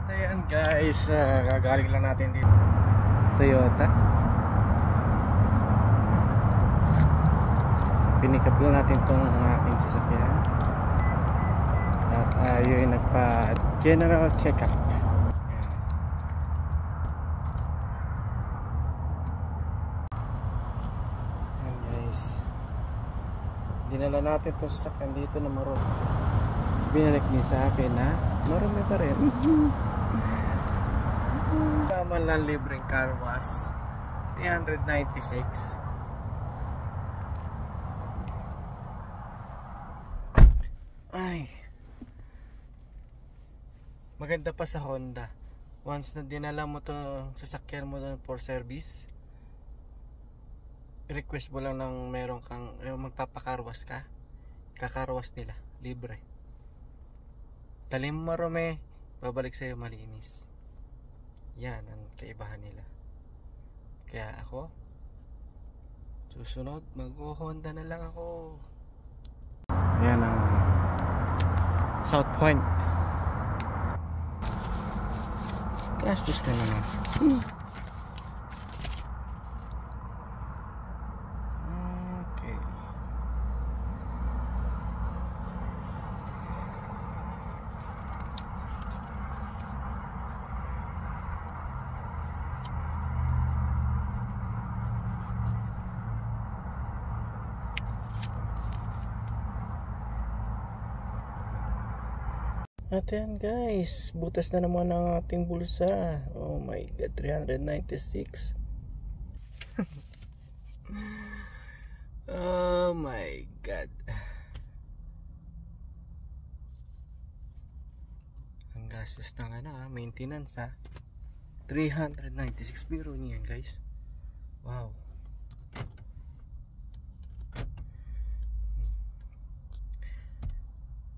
At ayan guys, gagaling lang natin dito Toyota. Pinikap lang natin itong aking sasakyan. At yun nagpa general check-up. Ayan guys, dinala natin itong sasakyan dito na marumi. Binalik niya sa akin na marumi pa rin. Tama lang, libreng car wash, 396. Ay, maganda pa sa Honda. Once na dinala mo to sasakyan mo doon for service, request mo lang ng meron kang magpapakarwas ka, kakarwas nila, libre. Dali mo marumi, babalik sa'yo malinis. Yan ang kaibahan nila. Kaya ako susunod, mag-Honda na lang ako. Yan ang South Point. Gastos na naman. Okay. At yan guys, butas na naman ang ating bulsa. Oh my god, 396. Oh my god. Ang gastos ng maintenance 396 biro niyan guys. Wow.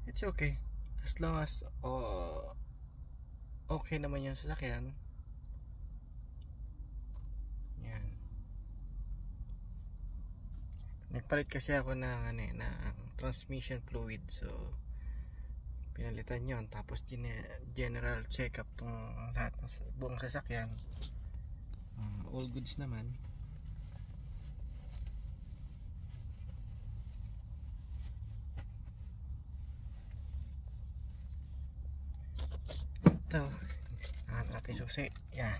It's okay. As long as okay naman yung sasakyan. Yan. Nagpalit kasi ako ng transmission fluid, so pinalitan yon, tapos general check up tong lahat ng buong sasakyan. All goods naman. Ito ang ating susi. Yan.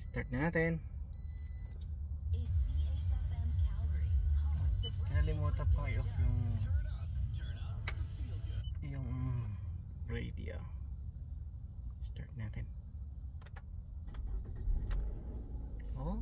Start na natin. Nalimutan pa i-off yung radio. Start natin. Oh,